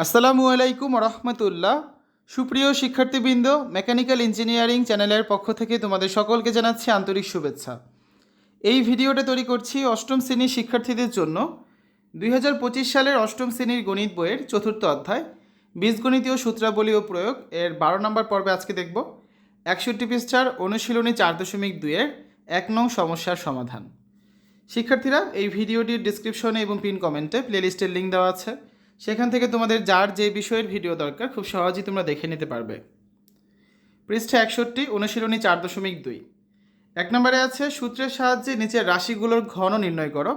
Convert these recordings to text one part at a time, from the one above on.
আসসালামু আলাইকুম রহমতুল্লাহ। সুপ্রিয় শিক্ষার্থীবৃন্দ, মেকানিক্যাল ইঞ্জিনিয়ারিং চ্যানেলের পক্ষ থেকে তোমাদের সকলকে জানাচ্ছি আন্তরিক শুভেচ্ছা। এই ভিডিওটা তৈরি করছি অষ্টম শ্রেণীর শিক্ষার্থীদের জন্য। 2025 সালের অষ্টম শ্রেণীর গণিত বইয়ের চতুর্থ অধ্যায় বীজগণিতীয় সূত্রাবলী ও প্রয়োগ এর 12 নম্বর পর্বে আজকে দেখব 61 পৃষ্ঠার অনুশীলনী 4.2-এর 1 নং সমস্যার সমাধান। শিক্ষার্থীরা, এই ভিডিওটির ডিসক্রিপশনে এবং পিন কমেন্টে প্লেলিস্টের লিঙ্ক দেওয়া আছে, সেখান থেকে তোমাদের যার যে বিষয়ের ভিডিও দরকার খুব সহজেই তোমরা দেখে নিতে পারবে। পৃষ্ঠা 61, অনুশীলনী 4.2। 1 নম্বরে আছে সূত্রের সাহায্যে নিচের রাশিগুলোর ঘন নির্ণয় করো।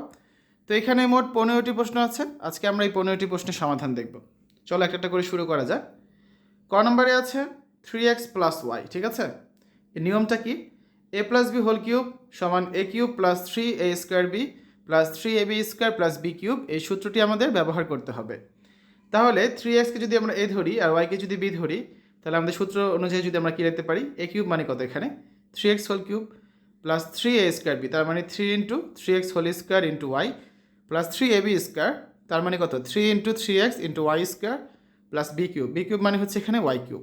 তো এখানে মোট 15টি প্রশ্ন আছে। আজকে আমরা এই 15টি প্রশ্নের সমাধান দেখব। চলো একটা করে শুরু করা যাক। ক নম্বরে আছে 3x + y, ঠিক আছে। এই নিয়মটা কি? a + b হোল কিউব সমান a cube plus 3a² b প্লাস 3ab² প্লাস b কিউব, এই সূত্রটি আমাদের ব্যবহার করতে হবে। তাহলে 3xকে যদি আমরা a ধরি আর yকে যদি b ধরি, তাহলে আমাদের সূত্র অনুযায়ী যদি আমরা কী লিখতে পারি, a কিউব মানে কত এখানে 3x whole cube plus 3a² b, তার মানে 3 × 3x whole square into y plus 3ab², তার মানে কত 3 × 3x into y² plus b cube. b cube মানে হচ্ছে এখানে y কিউব।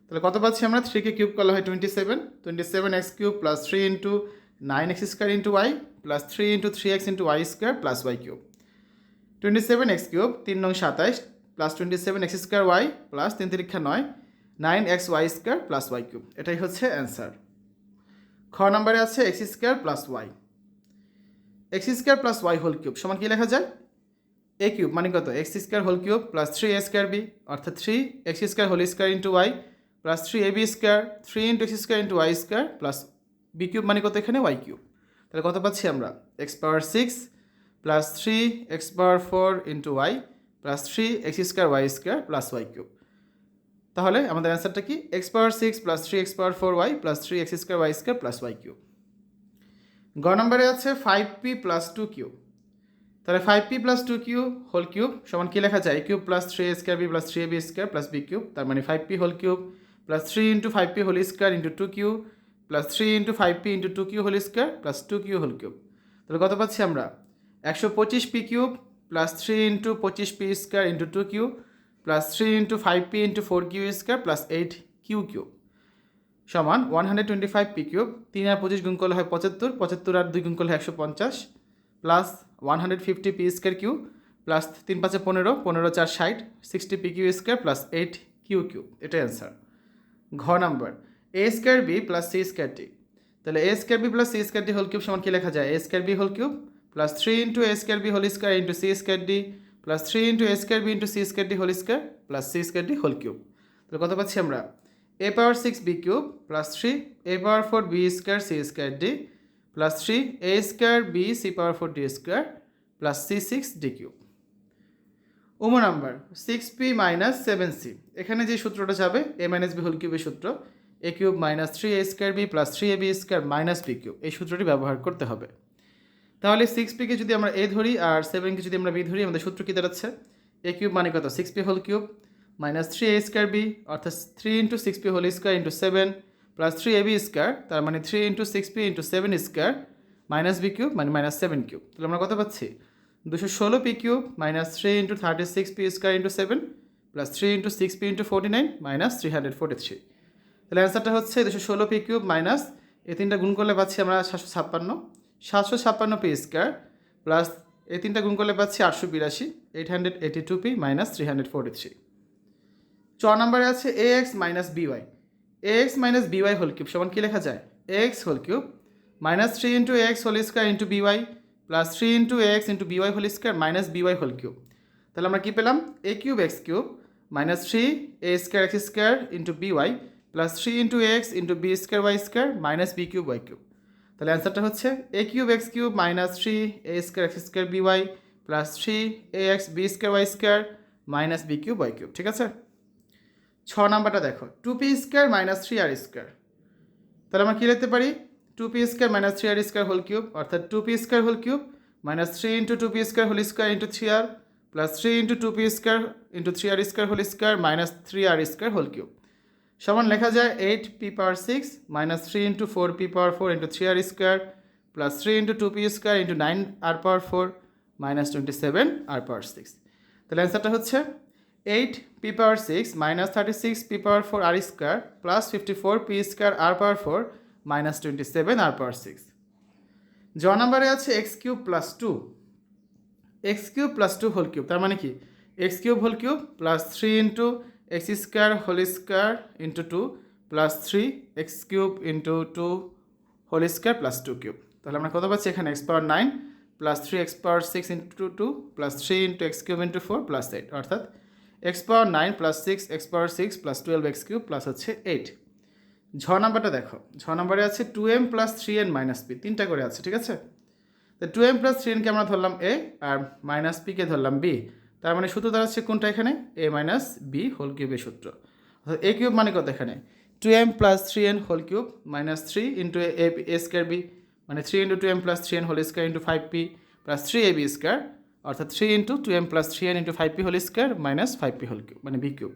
তাহলে কত পাচ্ছি আমরা? 3কে কিউব করলে হয় 27x³ plus 3 × 9x² into y plus 3 × 3x into y² plus y cube. 27x³ 3 নং 27 plus 27x²y plus 3 3 9 9xy² plus y cube. এটাই হচ্ছে অ্যান্সার। খ নম্বরে আছে x² plus y। x² plus y whole cube সমান কি লেখা যায়? a কিউব মানে কত x² whole cube plus 3a² b, অর্থাৎ 3x² whole square into y plus 3ab², 3 × x² into y² plus b cube মানে কত এখানে y কিউব। তাহলে কত পাচ্ছি আমরা? x⁻6 plus 3x⁻4 into y plus 3x² y² plus y cube. তাহলে আমাদের অ্যান্সারটা কি? x⁻6 plus 3x⁻4 y plus 3x² y² plus y cube. গ নম্বরে আছে 5p প্লাস 2q। তাহলে 5p plus 2q whole cube সমান কি লেখা যায়? a cube plus 3a² b প্লাস 3ab² প্লাস b কিউব, তার মানে 5p whole cube plus 3 × 5p whole square into 2q plus 3 × 5p into 2q whole square plus 2q whole cube. তাহলে কত পাচ্ছি আমরা? 125p cube plus 3 × 25p² into 2q plus 3 × 5p into 4q² plus 8q cube সমান 125p cube. 3 আর 25 গুণ করলে হয় 75, 75 আর 2 গুণ করলে 150 plus 150p² cube plus 3 5 15, 15 4 60, 60p² plus 8q cube. এটাই অ্যান্সার। ঘ number a² b plus c² d। তাহলে a² b plus c² d whole cube সমান কি লেখা যায়? a² b whole cube plus 3 × a² b whole square into c² d plus 3 × a² b into c² d whole square plus c² d whole cube. তাহলে কত পাচ্ছি আমরা? a⁻6b cube plus 3a⁻4b² c² d plus 3a² b c⁻4 d² plus c6d cube. Um number 6p minus 7c। এখানে যে সূত্রটা যাবে a minus b whole কিউবের সূত্র, a cube minus 3a² b প্লাস 3ab² মাইনাস b কিউব, এই সূত্রটি ব্যবহার করতে হবে। তাহলে 6pকে যদি আমরা a ধরি আর 7কে যদি আমরা b ধরি, আমাদের সূত্র কী দাঁড়াচ্ছে? a কিউব মানে কত 6p whole cube minus 3a² b, অর্থাৎ 3 × 6p whole square into 7 plus 3ab², তার মানে 3 × 6p into 7² minus b cube মানে মাইনাস 7 কিউব। তাহলে আমরা কত পাচ্ছি? 216p cube minus 3 × 36p² into 7 plus 3 × 6p into 49 minus 343। তাহলে অ্যান্সারটা হচ্ছে 216p কিউব মাইনাস এই তিনটা গুণ করলে পাচ্ছি আমরা 756p² প্লাস এই তিনটা গুণ করলে পাচ্ছি 882, 882p মাইনাস 343। চ নম্বরে আছে ax minus by। ax minus by whole cube সমান কি লেখা যায়? ax whole cube minus 3 × ax whole square into by plus 3 × ax into by whole square minus by whole cube. তাহলে আমরা কী পেলাম? a cube x cube minus 3a² x² into by plus 3 × ax into b² y² minus b cube y cube. তাহলে অ্যান্সারটা হচ্ছে a cube x cube minus 3a² x² by plus 3ax b² y² minus b cube y cube. ঠিক আছে। 6 নাম্বারটা দেখো 2p² minus 3r²। তাহলে আমরা কী লিখতে পারি? 2p² minus 3r² whole cube, অর্থাৎ 2p² whole cube minus 3 × 2p² whole square into 3r plus 3 × 2p² into 3r² whole square minus 3r² whole cube সমান লেখা যায় 8p⁻6 minus 3 × 4p⁻4 into 3r² plus 3 × 2p² into 9r⁻4 minus 27r⁻6। তাহলে অ্যান্সারটা হচ্ছে 8 p power 6 minus 36 p power 4 r square plus 54 p square r power 4 minus 27 r power 6. জ নাম্বারে আছে x cube plus 2 x cube plus 2 whole cube, তার মানে কি x cube whole cube plus 3 into x square whole square into 2 plus 3 x cube into 2 whole square plus 2 cube. তাহলে আমরা কত পাচ্ছি এখানে x power 9 plus 3 x power 6 into 2 plus 3 into x cube into 4 plus 8, অর্থাৎ x power 9 plus 6 x power 6 plus 12 x cube plus হচ্ছে 8। ঝ নাম্বারটা দেখো, ঝ নাম্বারে আছে 2m plus 3n minus p, তিনটা করে আছে, ঠিক আছে। তো 2m প্লাস 3nকে আমরা ধরলাম a আর মাইনাস পিকে ধরলাম b, তার মানে সূত্র দাঁড়াচ্ছে কোনটা এখানে a মাইনাস b হোল কিউবের সূত্র। অর্থাৎ a কিউব মানে কত এখানে 2m plus 3n whole cube minus 3 into a square b, মানে 3 into 2m plus 3n whole square into 5p plus 3ab square, অর্থাৎ 3 into 2m plus 3n into 5p whole square minus 5p whole cube মানে b cube.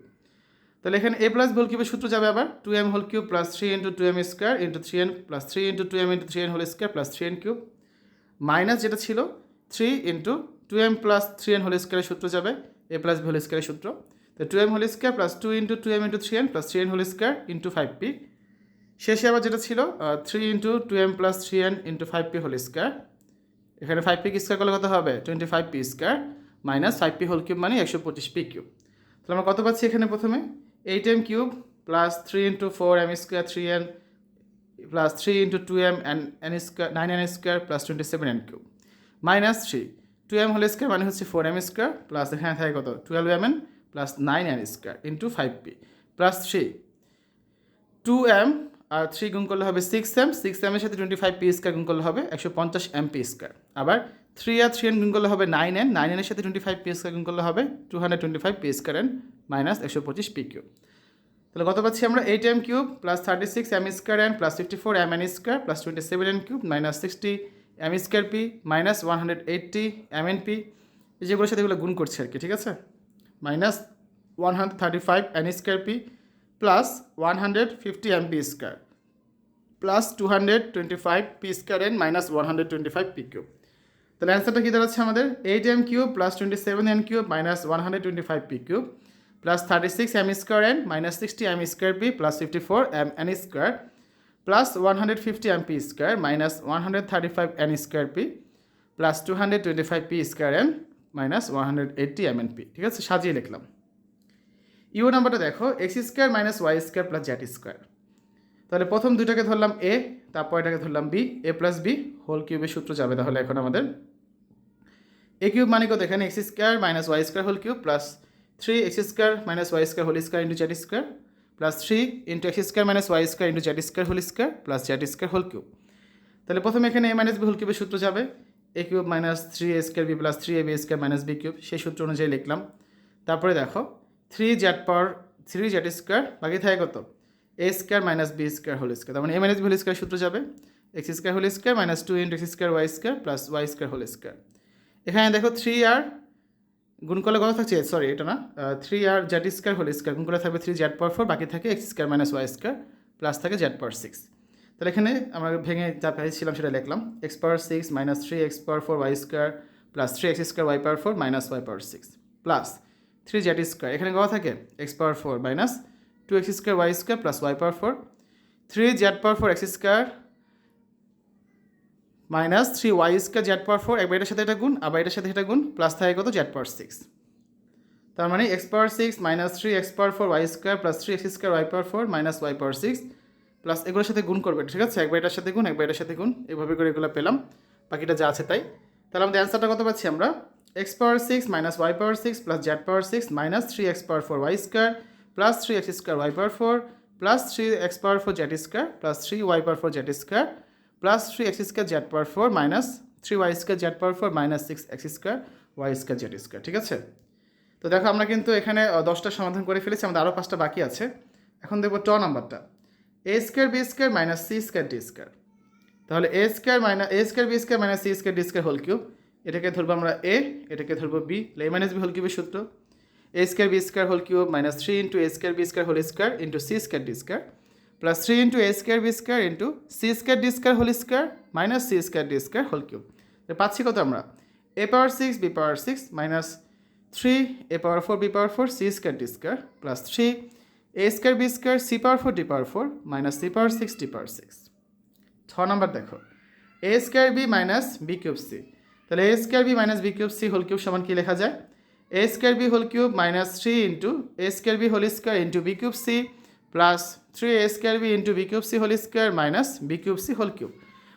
তাহলে এখানে a plus whole কিউবের সূত্র যাবে আবার 2m whole cube plus 3 into 2m square into 3n plus 3 into 2m into 3n whole square plus 3n cube, minus যেটা ছিল 3 into 2m plus 3n whole স্কোয়ারের সূত্র যাবে a প্লাস b হোল স্কোয়ারের সূত্র। তো 2m whole square plus 2 into 2m into 3n plus 3n whole square into 5p, শেষে আবার যেটা ছিল 3 into 2m plus 3n into 5p whole square, এখানে 5p স্কোয়ার করলে কত হবে 25p square minus 5p whole cube মানে 125p কিউব। তাহলে আমরা কত পাচ্ছি এখানে প্রথমে 8m cube plus 3 into 4m square 3n plus 3 into 2m n square 9n square plus 27n cube minus 2m whole square মানে হচ্ছে 4m স্কোয়ার প্লাস এখানে থাকে কত 12mn plus 9n square into 5p plus 2m আর 3 গুণ করলে হবে 6m, 6m এর সাথে 25p স্কোয়ার গুণ করলে হবে 150mp স্কোয়ার, আবার 3 আর 3n গুণ করলে হবে 9n, 9n এর সাথে 25p স্কোয়ার গুণ করলে হবে 225p square n minus 125p cube. তাহলে কত পাচ্ছি আমরা 8m cube plus 36m square n plus 54mn square plus 27n cube minus 60m square p minus 180mnp, যেগুলোর সাথে এগুলো গুণ করছে আর কি, ঠিক আছে, minus 135n square p plus 150mp square plus 225p square n minus 125p cube. তাহলে অ্যান্সারটা কী দাঁড়াচ্ছে আমাদের 8m cube plus 27n cube minus 125p cube plus 36m square n minus 60m square p plus 54mn square plus 150mp square minus 135n square p plus 225p square n minus 180mnp, ঠিক আছে, সাজিয়ে লিখলাম। ইউ নাম্বারটা দেখো x square minus Y square plus z square. তাহলে প্রথম দুইটাকে ধরলাম এ, তারপর এটাকে ধরলাম বি, এ প্লাস বি হোল কিউবের সূত্র যাবে। তাহলে এখন আমাদের এ কিউব মানে কত এখানে x square minus Y square whole cube plus 3 x square minus Y square whole square into z square plus 3 into x square minus Y square into z square whole square plus z square whole cube. তাহলে প্রথমে এখানে এ minus B whole কিউবের সূত্র যাবে A cube minus 3 A square B plus 3ab square minus B cube, সেই সূত্র অনুযায়ী লিখলাম। তারপরে দেখো 3 জেড স্কোয়ার বাকি থাকে কত A square minus B square whole square, তার মানে A minus B whole square সূত্র যাবে X square whole square minus 2 into x square Y square plus Y square whole square. এখানে দেখো 3 আর গুণ করলে কত থাকছে, সরি এটা না, 3 আর জেড স্কোয়ার হোল স্কোয়ার গুণ করলে থাকবে 3 জেড পাওয়ার 4, বাকি থাকে X square minus Y square plus থাকে জেড পাওয়ার 6। তাহলে এখানে আমরা ভেঙে যা পেয়েছিলাম সেটা লিখলাম X power 6 minus 3 x power 4 Y square plus 3 x square Y power 4 minus Y power 6 plus 3 Z square, এখানে কত থাকে X power 4 minus 2 x square Y square plus Y power 4 3 Z power 4 X square minus 3 Y square Z power 4, একবার এটার সাথে এটা গুণ আবার এটার সাথে এটা গুণ প্লাস থাকে কত জেড পাওয়ার 6। তার মানে X power 6 minus 3 x power 4 Y square plus 3 x square Y power 4 minus Y power 6 plus এগুলোর সাথে গুণ করবে, ঠিক আছে, একবার এটার সাথে গুণ একবার এটার সাথে গুণ, এইভাবে করে এগুলো পেলাম, বাকিটা যা আছে তাই। তাহলে আমাদের অ্যান্সারটা কত পাচ্ছি আমরা x power 6 minus Y power 6 plus z power 6 minus 3 x power 4 Y square plus 3 x square Y power 4 plus 3 x power 4 z square plus 3 y power 4 z square plus 3 x square Z power 4 minus 3 Y square Z power 4 minus 6 x square Y square z square, ঠিক আছে। তো দেখো আমরা কিন্তু এখানে 10টা সমাধান করে ফেলেছি, আমাদের আরও 5টা বাকি আছে। এখন দেখবো ট নাম্বারটা a square b square minus c square d square. তাহলে a square b square minus c square d square whole cube, এটাকে ধরবো আমরা এ, এটাকে ধরবো b, a minus B whole কিউবের সূত্র a square b square whole cube minus 3 into a square b square whole square into c square d square plus 3 into a square b square into c square d square whole square minus c square d square whole cube. পাচ্ছি কত আমরা a power 6 b power 6 minus 3 a power 4 b power 4 c square d square plus 3 a square b square c power 4 d power 4 minus c power 6 d power 6 6 number দেখো a square b minus b cube c তাহলে a square b minus b cube c whole cube সমান কি লেখা যায় a square b whole cube minus 3 into a square b whole square into b cube c plus 3 a square b into b cube c whole square minus b cube c whole cube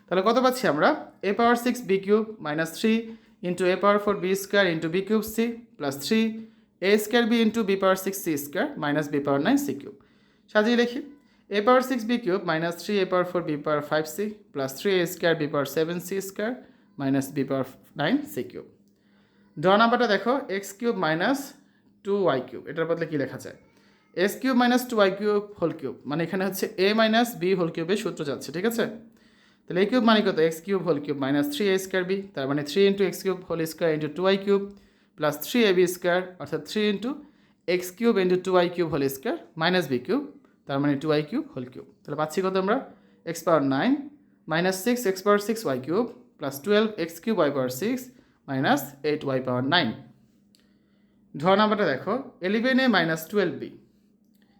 তাহলে কত পাচ্ছি আমরা a power 6 b cube minus 3 into a power 4 b square into b cube c plus 3 a square b into b power 6 c square minus b power 9 c cube সাজিয়ে লিখি a power 6 b cube minus 3 a power 4 b power 5 c plus 3 a square b power 7 c square minus b power 9 c cube ড নাম্বারটা দেখো x cube minus 2y cube এটার বদলে কি লেখা যায় s cube minus 2y cube whole cube মানে এখানে হচ্ছে a মাইনাস b হোল কিউবের সূত্র যাচ্ছে ঠিক আছে তাহলে a কিউব মানে কত x cube whole cube minus 3a square b তার মানে 3 into x cube whole square into 2y cube plus 3ab square অর্থাৎ 3 into x cube into 2y cube whole square minus b cube তার মানে 2y cube whole cube তাহলে পাচ্ছি কত আমরা x power 9 minus 6 x power 6 y cube plus 12 x cube y পাওয়ার 6 minus 8 y পাওয়ার 9 ঢ নাম্বারটা দেখো 11a মাইনাস 12b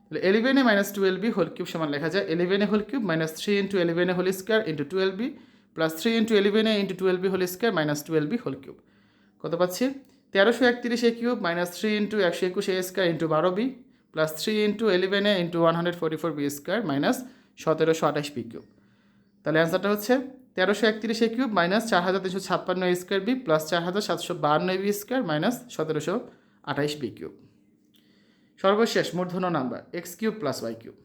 তাহলে 11a minus 12b whole cube সমান লেখা যায় 11a whole cube minus 3 into 11a whole square into 12b plus 3 into 11a into 12b whole square minus 12b whole cube কত পাচ্ছি 1331 a cube minus 3 into 121 a square into 12b plus 3 into 11a into 144b square minus 1728b cube তাহলে অ্যান্সারটা হচ্ছে 1331 a cube minus 4356 a square b plus 4752 b square minus 1728b cube সর্বশেষ মূর্ধন্য number x cube plus y cube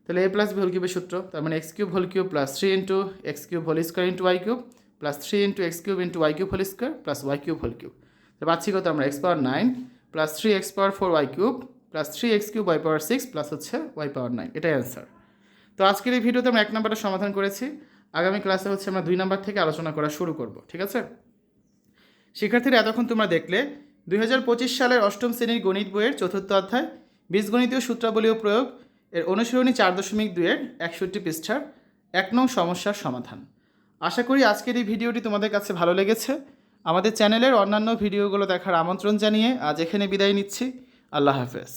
তাহলে a plus b whole কিউবের সূত্র তার মানে x cube whole cube plus 3 into x cube whole square into y cube plus 3 into x cube into y cube whole square plus y cube whole cube তাহলে পাচ্ছি কত আমরা x power 9 plus 3 x power 4 y cube plus 3 x cube y power 6 plus হচ্ছে y power 9 এটাই answer তো আজকের এই ভিডিওতে আমরা 1 নাম্বারটা সমাধান করেছি আগামী ক্লাসে হচ্ছে আমরা 2 নাম্বার থেকে আলোচনা করা শুরু করব ঠিক আছে শিক্ষার্থীরা এতক্ষণ তোমরা দেখলে 2025 সালের অষ্টম শ্রেণীর গণিত বইয়ের চতুর্থ অধ্যায় বীজগণিতীয় সূত্রাবলী ও প্রয়োগ এর অনুশীলনী 4.2 এর 61 পৃষ্ঠার 1 নং সমস্যার সমাধান আশা করি আজকের এই ভিডিওটি তোমাদের কাছে ভালো লেগেছে আমাদের চ্যানেলের অন্যান্য ভিডিওগুলো দেখার আমন্ত্রণ জানিয়ে আজ এখানে বিদায় নিচ্ছি আল্লাহ হাফেজ